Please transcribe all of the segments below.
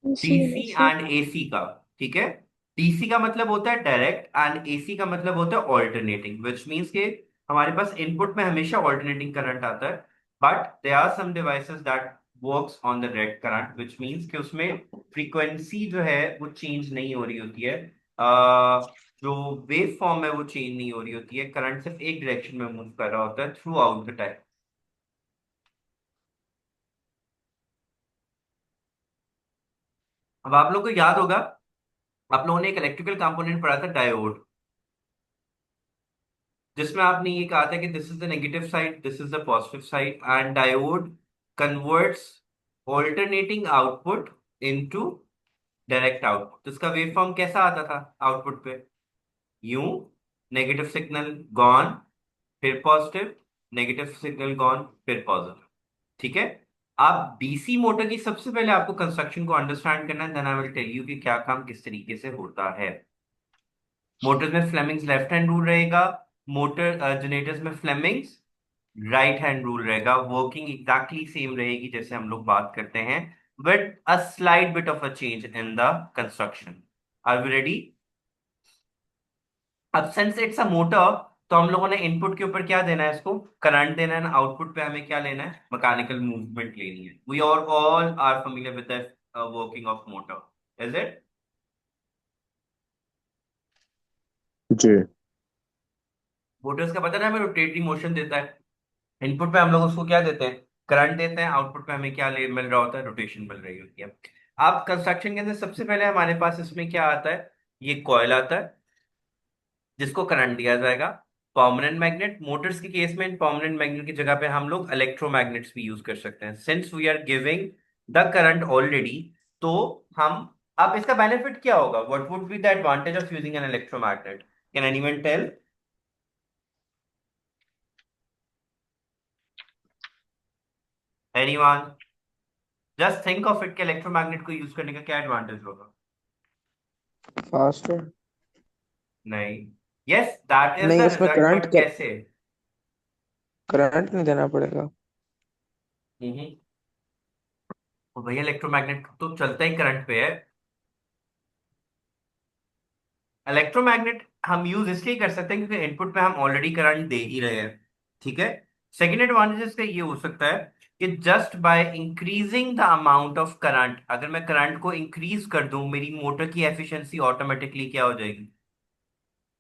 DC DC AC. And AC का, ठीक है। डीसी का मतलब होता है डायरेक्ट एंड एसी का मतलब होता है ऑल्टरनेटिंग, विच मीन्स के हमारे पास इनपुट में हमेशा ऑल्टरनेटिंग करंट आता है, but there are some devices that works on the direct current, which means कि उसमें फ्रीक्वेंसी जो है वो चेंज नहीं हो रही होती है। जो वेव फॉर्म है वो चेंज नहीं हो रही होती है, करंट सिर्फ एक डायरेक्शन में मूव कर रहा होता है थ्रू आउट द टाइम। अब आप लोग को याद होगा, आप लोगों ने एक इलेक्ट्रिकल कंपोनेंट पढ़ा था डायोड, जिसमें आपने ये कहा था कि this is the negative side, this is the positive side, and diode converts alternating output into direct output. तो इसका वेव फॉर्म कैसा आता था आउटपुट पे? यूं, नेगेटिव सिग्नल गॉन, फिर पॉजिटिव, नेगेटिव सिग्नल गॉन, फिर पॉजिटिव। ठीक है। आप डीसी मोटर की सबसे पहले आपको कंस्ट्रक्शन को अंडरस्टैंड करना है, then I will tell you कि क्या काम किस तरीके से होता है। मोटर्स में फ्लेमिंग्स लेफ्ट हैंड रूल रहेगा, मोटर जनरेटर्स में फ्लेमिंग्स राइट हैंड रूल रहेगा। वर्किंग एग्जैक्टली सेम रहेगी जैसे हम लोग बात करते हैं, but a slight bit of a change in the construction. Are we ready? अब सिंस इट्स अ मोटर, तो हम लोगों ने इनपुट के ऊपर क्या देना है, इसको करंट देना है, आउटपुट पे हमें क्या लेना है, मैकेनिकल मूवमेंट लेनी है। We all are familiar with the working of motor, is it? जी। मोटर्स का पता है ना, हमें रोटेटरी मोशन देता है। इनपुट पे हम लोग उसको क्या देते हैं, करंट देते हैं, आउटपुट पे हमें क्या मिल रहा होता है, रोटेशन मिल रही होती है। आप कंस्ट्रक्शन के अंदर सबसे पहले हमारे पास इसमें क्या आता है, ये कॉयल आता है जिसको करंट दिया जाएगा। परमानेंट मैग्नेट, मोटर्स के केस में परमानेंट मैग्नेट की जगह पे हम लोग इलेक्ट्रोमैग्नेट्स भी यूज कर सकते हैं, since we are giving the current already. तो हम, अब इसका बेनिफिट क्या होगा, what would be the advantage of using an electromagnet? Can anyone tell? Anyone? Just think of it कि इलेक्ट्रोमैग्नेट को यूज करने का क्या एडवांटेज होगा। फास्ट है। नहीं। यस, दैट इज नहीं, द उसमें रिजल्ट, बट कैसे? करंट नहीं देना पड़ेगा। हम्म। तो भैया इलेक्ट्रोमैग्नेट तो चलता ही करंट पे है। इलेक्ट्रोमैग्नेट हम यूज इसलिए कर सकते हैं क्योंकि इनपुट पे हम ऑलरेडी करंट दे ही रहे हैं। ठीक है। सेकेंड एडवांटेज इसका ये हो सकता है कि just by increasing the amount of current, अगर मैं करंट को इंक्रीज कर दूं, मेरी मोटर की एफिशिएंसी ऑटोमेटिकली क्या हो जाएगी,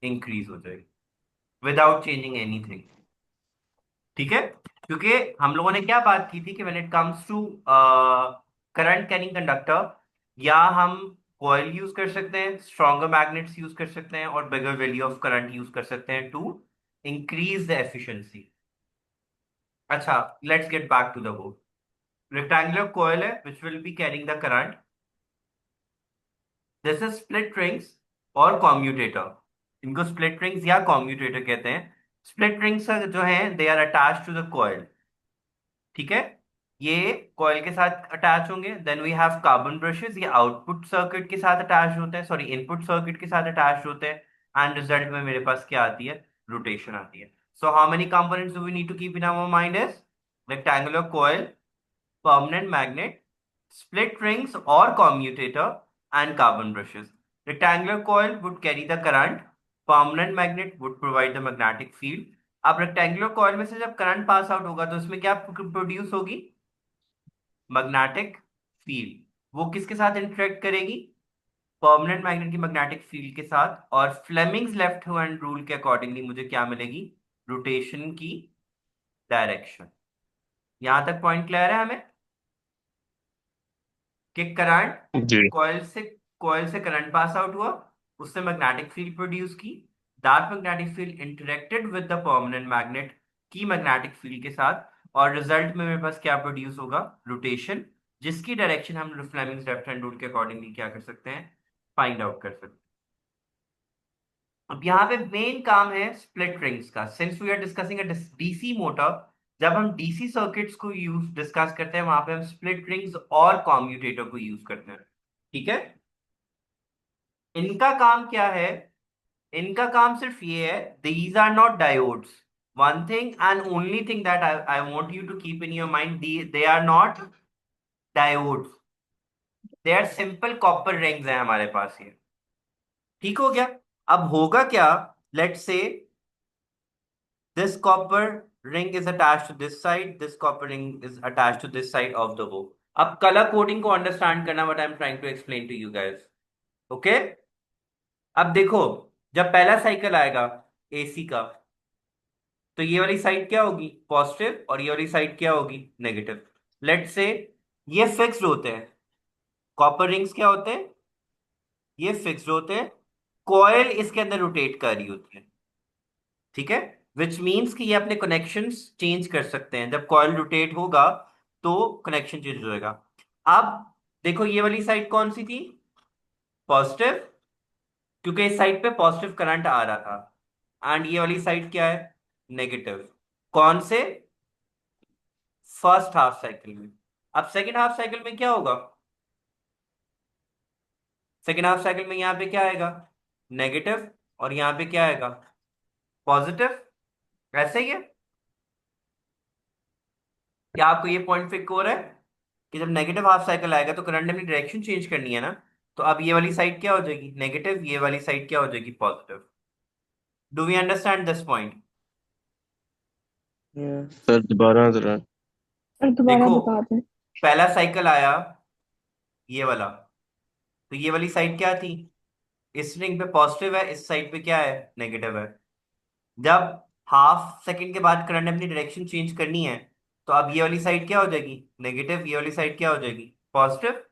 इंक्रीज हो जाएगी, विदाउट चेंजिंग एनीथिंग। ठीक है। क्योंकि हम लोगों ने क्या बात की थी कि when it comes to current carrying conductor, या हम कॉइल यूज कर सकते हैं, स्ट्रॉन्गर मैग्नेट्स यूज कर सकते हैं, और bigger value of current use कर सकते हैं टू इंक्रीज द एफिशिएंसी। अच्छा, let's get back to the board. Rectangular coil है which will be carrying the current, this is split rings और कॉम्यूटेटर। इनको स्प्लिट रिंग्स या कॉम्यूटेटर कहते हैं। स्प्लिट रिंग्स जो है they are attach to the coil. ठीक है। ये कॉइल के साथ अटैच होंगे। Then we have carbon brushes, ये आउटपुट सर्किट के साथ अटैच होते हैं, सॉरी इनपुट सर्किट के साथ अटैच होते हैं। एंड रिजल्ट में मेरे पास क्या आती है, रोटेशन आती है। So how many components do we need to keep in our mind is rectangular coil, permanent magnet, split rings or commutator, and carbon brushes. Rectangular coil would carry the current, permanent magnet would provide the magnetic field. अब rectangular coil में से जब current pass out होगा तो उसमें क्या produce होगी, magnetic field. वो किसके साथ इंटरेक्ट करेगी, परमानेंट मैग्नेट की मैग्नेटिक फील्ड के साथ, और फ्लेमिंग्स लेफ्ट हैंड रूल के अकॉर्डिंगली मुझे क्या मिलेगी, रोटेशन की डायरेक्शन। यहां तक पॉइंट क्लियर है हमें कि करंट जी। कॉइल से करंट पास आउट हुआ, उससे मैग्नेटिक फील्ड प्रोड्यूस की, that magnetic field interacted with the permanent magnet की मैग्नेटिक फील्ड के साथ, और रिजल्ट में मेरे पास क्या प्रोड्यूस होगा, रोटेशन, जिसकी डायरेक्शन हम फ्लेमिंग्स लेफ्ट हैंड रूल के अकॉर्डिंगली क्या कर सकते हैं, फाइंड आउट कर सकते हैं। अब यहाँ पे मेन काम है स्प्लिट रिंग्स का, since we are discussing a DC motor. जब हम डीसी सर्किट्स को यूज डिस्कस करते हैं वहां पे हम स्प्लिट रिंग्स और कॉम्यूटेटर को यूज करते हैं। ठीक है। इनका काम क्या है, इनका काम सिर्फ ये है, these are not diodes. One thing and only thing that I want you to keep in your mind, they are not diodes. They are simple copper rings हैं हमारे पास ये। ठीक हो गया। अब होगा क्या, let's say this copper ring is attached to this side, this copper ring is attached to this side of the bow. अब कलर कोडिंग को अंडरस्टैंड करना, what I am trying to explain to you guys. Okay. अब देखो, जब पहला cycle आएगा AC का, तो ये वाली साइड क्या होगी, पॉजिटिव, और ये वाली साइड क्या होगी, नेगेटिव। लेट्स से ये फिक्स्ड होते हैं, कॉपर रिंग्स क्या होते हैं, ये फिक्स्ड होते हैं, कॉइल इसके अंदर रोटेट कर रही होती है। ठीक है। विच मीन्स कि ये अपने कनेक्शंस चेंज कर सकते हैं, जब कॉइल रोटेट होगा तो कनेक्शन चेंज होएगा। अब देखो, ये वाली साइड कौन सी थी, पॉजिटिव, क्योंकि इस साइड पे पॉजिटिव करंट आ रहा था। एंड ये वाली साइड क्या है, नेगेटिव। कौन से, फर्स्ट हाफ साइकिल में। अब सेकेंड हाफ साइकिल में क्या होगा, सेकेंड हाफ साइकिल में यहाँ पे क्या आएगा, नेगेटिव, और यहाँ पे क्या आएगा, पॉजिटिव। ऐसे ही है। क्या आपको ये पॉइंट फिक्स हो रहा है कि जब नेगेटिव हाफ साइकिल आएगा तो करंट ने अपनी डायरेक्शन चेंज करनी है ना। तो अब ये वाली साइड क्या हो जाएगी, नेगेटिव, ये वाली साइड क्या हो जाएगी, positive. Do we understand this point. Yeah. Sir दोबारा जरा। और दोबारा देखो, बता दें। पहला साइकिल आया ये वाला, तो ये वाली साइड क्या थी, इस रिंग पे पॉजिटिव है, इस साइड पे क्या है, नेगेटिव है। जब हाफ सेकंड के बाद करंट ने अपनी डायरेक्शन चेंज करनी है, तो अब ये वाली साइड क्या हो जाएगी, नेगेटिव, ये वाली साइड क्या हो जाएगी, पॉजिटिव।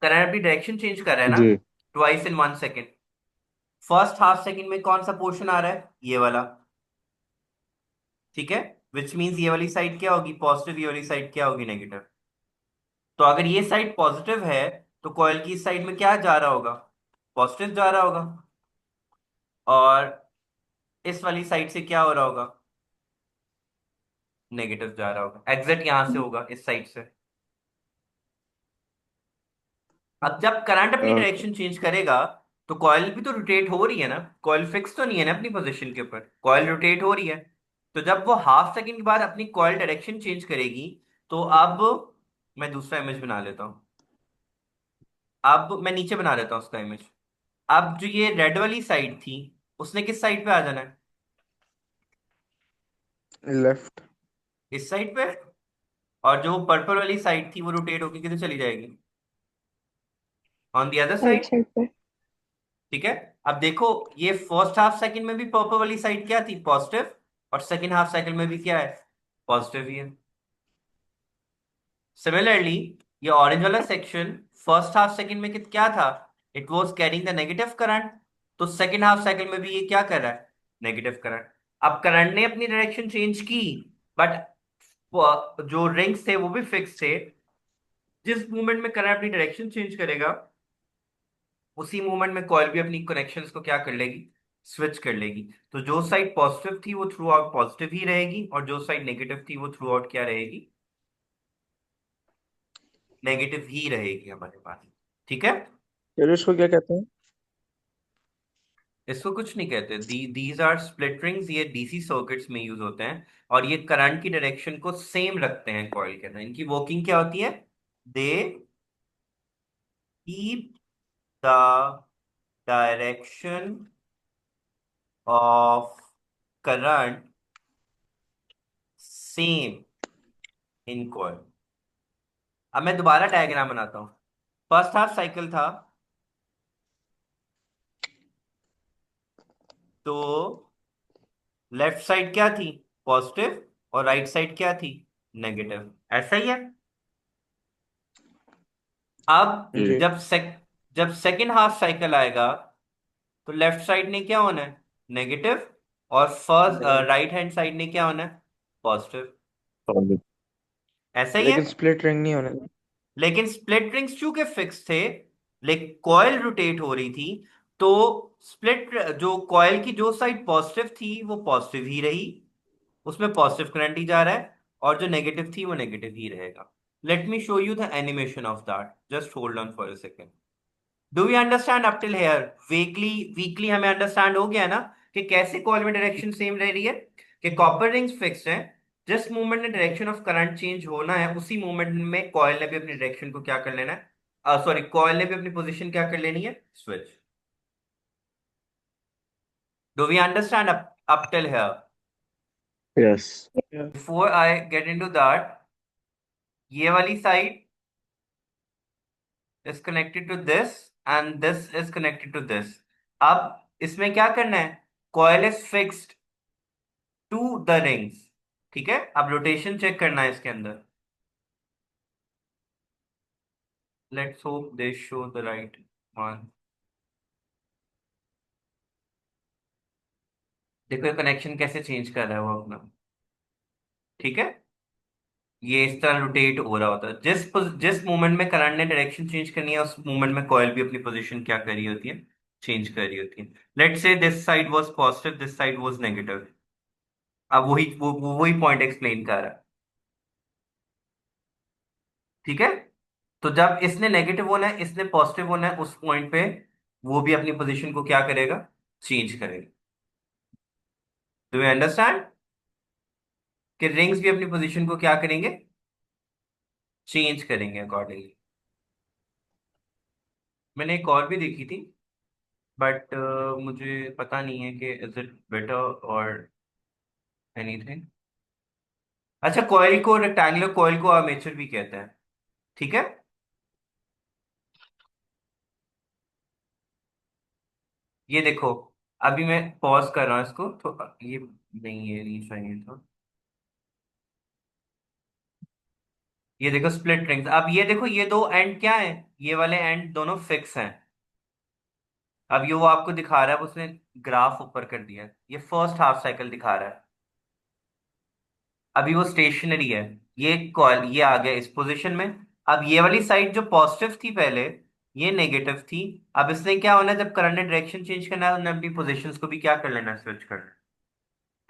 करंट अपनी डायरेक्शन चेंज कर रहा है ना, जी। Twice in 1 second. First half second में कौन सा पोर्शन आ रहा है, ये वाला। ठीक है। विच मीन्स ये वाली साइड क्या होगी, पॉजिटिव, ये वाली साइड क्या होगी, नेगेटिव। तो अगर ये साइड पॉजिटिव है, तो कॉइल की इस साइड में क्या जा रहा होगा, पॉजिटिव जा रहा होगा। और इस वाली साइड से क्या हो रहा होगा, नेगेटिव जा रहा होगा। एग्जैक्ट यहां से होगा, इस साइड से। अब जब करंट अपनी ओके। डायरेक्शन चेंज करेगा, तो कॉइल भी तो रोटेट हो रही है ना, कॉइल फिक्स तो नहीं है ना अपनी पोजीशन के ऊपर, कॉइल रोटेट हो रही है। तो जब वो हाफ सेकंड के बाद अपनी कॉइल डायरेक्शन चेंज करेगी, तो अब मैं दूसरा इमेज बना लेता हूँ। अब मैं नीचे बना लेता हूँ उसका इमेज। अब जो ये रेड वाली साइड थी, उसने किस साइड पे आ जाना है, Left. इस साइड पे। और जो पर्पल वाली साइड थी, वो रोटेट होकर किधर चली जाएगी, on the other right side. Side पे। ठीक है। अब देखो, ये फर्स्ट हाफ साइकिल में भी पर्पल वाली साइड क्या थी, पॉजिटिव, और सेकेंड हाफ साइकिल में भी क्या है, पॉजिटिव ही है। सिमिलरली, ये ऑरेंज वाला सेक्शन फर्स्ट हाफ सेकंड में क्या था, it was carrying the negative current. तो सेकेंड हाफ साइकिल में भी ये क्या कर रहा है, नेगेटिव करंट। अब करंट ने अपनी डायरेक्शन चेंज की, बट जो रिंग्स थे वो भी फिक्स थे। जिस मूवमेंट में करंट अपनी डायरेक्शन चेंज करेगा, उसी मूवमेंट में कॉइल भी अपनी कनेक्शंस को क्या कर लेगी, स्विच कर लेगी। तो जो साइड पॉजिटिव थी वो थ्रू आउट पॉजिटिव ही रहेगी, और जो साइड नेगेटिव थी वो थ्रू आउट क्या रहेगी, नेगेटिव ही रहेगी हमारे पास। ठीक है। फिर इसको क्या कहते हैं? इसको कुछ नहीं कहते, दीज आर स्प्लिट रिंग्स, ये डीसी सर्किट्स में यूज होते हैं। और ये करंट की डायरेक्शन को सेम रखते हैं कॉइल के अंदर। इनकी वर्किंग क्या होती है, they keep the direction of current same in coil. अब मैं दोबारा डायग्राम बनाता हूं। फर्स्ट हाफ साइकिल था, तो लेफ्ट साइड क्या थी, पॉजिटिव, और राइट साइड क्या थी, नेगेटिव। ऐसा ही है। अब जी। जी. जब सेकंड हाफ साइकिल आएगा, तो लेफ्ट साइड ने क्या होना है, नेगेटिव, और first Right. Right hand side ने क्या होना है, पॉजिटिव। और ऐसा ही है। लेकिन स्प्लिट रिंग नहीं होने। लेकिन स्प्लिट रिंग्स चूंकि फिक्स थे, लेकिन कॉइल रोटेट हो रही थी, तो स्प्लिट जो कॉइल की जो साइड पॉजिटिव थी वो पॉजिटिव ही रही, उसमें पॉजिटिव करंट ही जा रहा है, और जो नेगेटिव थी वो नेगेटिव ही रहेगा। Let me show you the animation of that, just hold on for a second. Do we understand up till here, वीकली वीकली हमें अंडरस्टैंड हो गया ना, कि कैसे कॉइल में डायरेक्शन सेम रह रही है, कि कॉपर रिंग्स फिक्स्ड हैं, जिस मोमेंट में डायरेक्शन ऑफ करंट चेंज होना है उसी मोमेंट में कॉयल ने भी अपनी डायरेक्शन को क्या कर लेना है, सॉरी, कॉयल ने भी अपनी पोजीशन क्या कर लेनी है, switch. Do we understand up till here? Yes. Yes. Before I get into that, ये वाली side is connected to this and this is connected to this. अब इसमें क्या करना है, coil is fixed to the rings. ठीक है, अब रोटेशन चेक करना है इसके अंदर। Let's hope they show the right one. देखो कनेक्शन कैसे चेंज कर रहा है वो अपना। ठीक है, ये इस तरह रोटेट हो रहा होता है। जिस मोमेंट में करंट ने डायरेक्शन चेंज करनी है उस मोमेंट में कॉइल भी अपनी पोजीशन क्या कर रही होती है, चेंज कर रही होती है। Let's say this side was positive, this side was negative. अब वही पॉइंट एक्सप्लेन कर रहा है। ठीक है, तो जब इसने नेगेटिव होना है, इसने पॉजिटिव होना है, उस पॉइंट पे वो भी अपनी पोजीशन को क्या करेगा, चेंज करेगा। डू यू अंडरस्टैंड कि रिंग्स भी अपनी पोजीशन को क्या करेंगे, चेंज करेंगे अकॉर्डिंगली। मैंने एक और भी देखी थी, बट मुझे पता नहीं है कि इज इट बेटर और एनीथिंग। अच्छा, कॉइल को, रेक्टेंगुलर कॉइल को आर्मेचर भी कहते हैं। ठीक है, ये देखो, अभी मैं पॉज कर रहा हूँ इसको तो ये नहीं, ये नहीं चाहिए था। ये देखो स्प्लिट रिंग्स। अब ये देखो, ये दो एंड क्या है, ये वाले एंड दोनों फिक्स हैं। अब ये वो आपको दिखा रहा है, उसने ग्राफ ऊपर कर दिया है, ये फर्स्ट हाफ साइकिल दिखा रहा है। अभी वो स्टेशनरी है, ये कॉइल ये आ गया इस पोजीशन में। अब ये वाली साइड जो पॉजिटिव थी पहले, ये नेगेटिव थी। अब इसने क्या होना है, जब करंट ने डायरेक्शन चेंज करना है उन्हें अपनी पोजीशंस को भी क्या कर लेना है, स्विच करना है।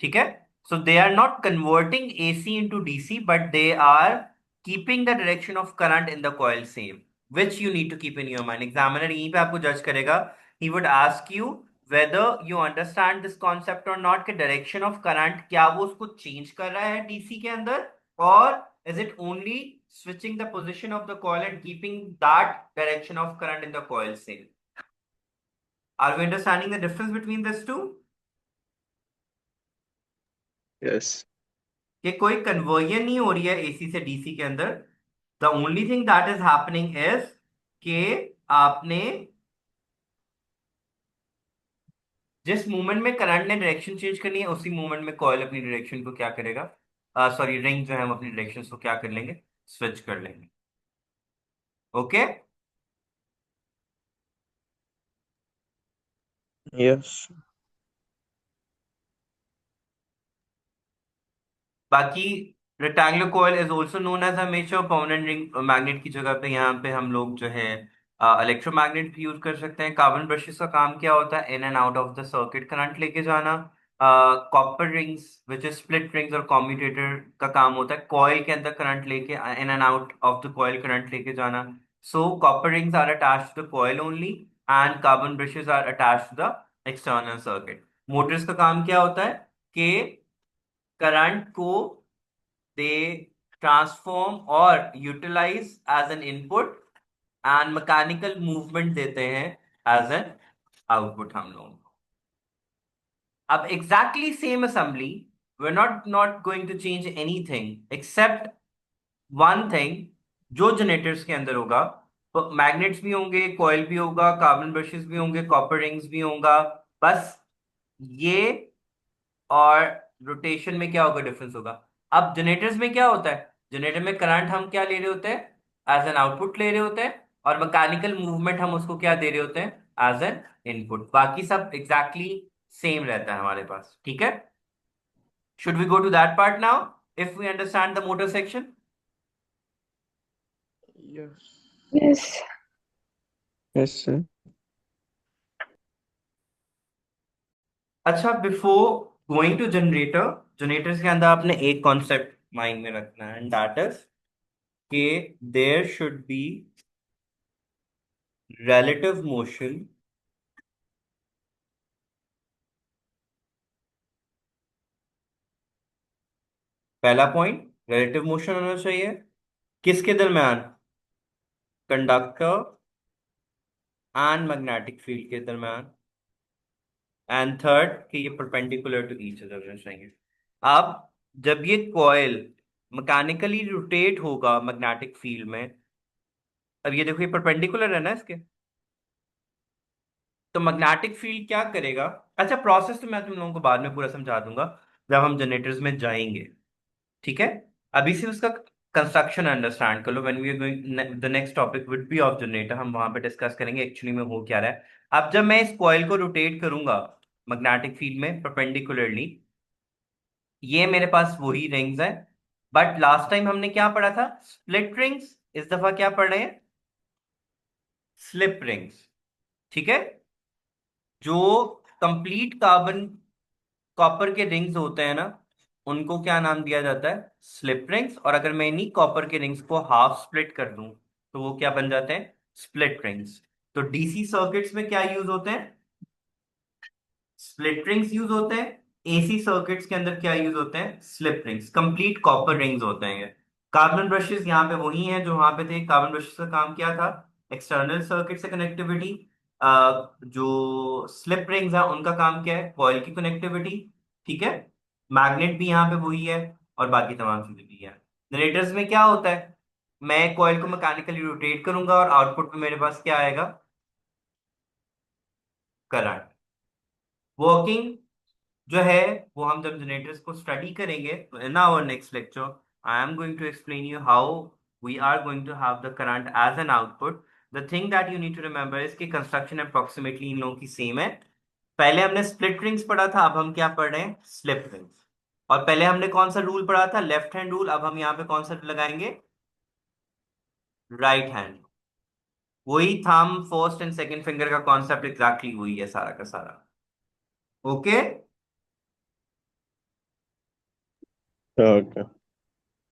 ठीक है, so they are not converting AC into DC, but they are keeping the direction of current in the coil same, which you need to keep in your mind. Examiner यहीं पे आपको जज करेगा। He would ask you whether you understand this concept or not, कि direction of current क्या वो उसको change कर रहा है डीसी के अंदर, और is it only switching the position of the coil and keeping that direction of current in the coil same. Are we understanding the difference between these two? Yes. कि कोई कन्वर्जन नहीं हो रही है एसी से डीसी के अंदर। The only thing that is happening is कि आपने जिस मोमेंट में करंट ने डायरेक्शन चेंज करनी है उसी मोमेंट में कॉइल अपनी डायरेक्शन को क्या करेगा, सॉरी, रिंग जो है हम अपनी डायरेक्शन को क्या कर लेंगे, स्विच कर लेंगे। Okay, Yes. बाकी rectangular coil is also known as armature permanent ring magnet की जगह पे यहाँ पे हम लोग जो है इलेक्ट्रोमैग्नेट भी यूज कर सकते हैं। कार्बन ब्रशेस का काम क्या होता है, in and out of the circuit current लेके जाना। Copper rings which is split rings और कॉम्यूटेटर का काम होता है कॉइल के अंदर करंट लेके, in and out of the coil current लेके जाना। So copper rings are attached to the coil only and carbon brushes are attached to the external circuit. Motors का काम क्या होता है कि करंट को they transform or utilize as an input and mechanical movement देते हैं as an output हम लोग। अब exactly same assembly, we're not going to change anything except one thing, जो जनरेटर्स के अंदर होगा, तो मैग्नेट्स भी होंगे, कॉइल भी होगा, कार्बन ब्रशेस भी होंगे, कॉपर रिंग्स भी होगा। बस ये और रोटेशन में क्या होगा, डिफरेंस होगा। अब जनरेटर्स में क्या होता है, जनरेटर में करंट हम क्या ले रहे होते हैं, एज एन आउटपुट ले रहे होते हैं, और मैकेनिकल मूवमेंट हम उसको क्या दे रहे होते हैं, एज एन इनपुट। बाकी सब एग्जैक्टली सेम रहता है हमारे पास। ठीक है, should we go to that part now if we understand the motor section? Yes. Yes. Yes, sir. अच्छा, before going to generator, generators के अंदर आपने एक कॉन्सेप्ट माइंड में रखना है, एंड दैट इज कि there should be relative motion पहला पॉइंट, रिलेटिव मोशन होना चाहिए किसके दरमियान, कंडक्टर एंड मैग्नेटिक फील्ड के दरमियान। एंड थर्ड कि ये परपेंडिकुलर टू ईच अदर होना चाहिए। अब जब ये कॉइल मैकेनिकली रोटेट होगा मैग्नेटिक फील्ड में, अब ये देखो ये परपेंडिकुलर है ना इसके, तो मैग्नेटिक फील्ड क्या करेगा। अच्छा, प्रोसेस तो मैं तुम लोगों को बाद में पूरा समझा दूंगा जब हम जनरेटर्स में जाएंगे, ठीक है। अभी से उसका कंस्ट्रक्शन अंडरस्टैंड कर लो। When we are going the next topic would be of generator, हम वहां पे डिस्कस करेंगे एक्चुअली में हो क्या रहा है। अब जब मैं इस कॉइल को रोटेट करूंगा मैग्नेटिक फील्ड में परपेंडिकुलरली, ये मेरे पास वही रिंग्स है, बट लास्ट टाइम हमने क्या पढ़ा था, स्प्लिट रिंग्स। इस दफा क्या पढ़ रहे हैं, स्लिप रिंग्स, ठीक है। जो कंप्लीट कार्बन कॉपर के रिंग्स होते हैं ना, उनको क्या नाम दिया जाता है, स्लिप रिंग्स। और अगर मैं इन्हीं कॉपर के रिंग्स को हाफ स्प्लिट कर दूं तो वो क्या बन जाते हैं, स्प्लिट रिंग्स। तो डीसी सर्किट्स में क्या यूज होते हैं, स्प्लिट रिंग्स यूज होते हैं। एसी सर्किट्स के अंदर क्या यूज होते हैं, slip rings, complete copper rings होते हैं ये। कार्बन ब्रशेस यहाँ पे वही हैं जो वहां पे थे। कार्बन ब्रशेस का काम क्या था, एक्सटर्नल सर्किट से कनेक्टिविटी। जो स्लिप रिंग्स हैं उनका काम क्या है, कॉइल की कनेक्टिविटी, ठीक है। मैग्नेट भी यहाँ पे वही है, और बाकी तमाम चीजें भी है। जनरेटर्स में क्या होता है, मैं कॉइल को मैकेनिकली रोटेट करूंगा और आउटपुट में मेरे पास क्या आएगा, करंट। वर्किंग जो है वो हम जब जनरेटर्स को स्टडी करेंगे तो in our next lecture I am going to explain you how we are going to have the current as an output. The thing that you need to remember is कि construction approximately इन लोगों की same है। पहले हमने split rings पढ़ा था, अब हम क्या पढ़ रहे हैं, स्लिप रिंग्स। और पहले हमने कौन सा रूल पढ़ा था, लेफ्ट हैंड रूल। अब हम यहाँ पे कौन सा लगाएंगे, राइट हैंड। वही thumb first and second finger का कॉन्सेप्ट एग्जैक्टली वही है सारा का सारा। ओके। Okay.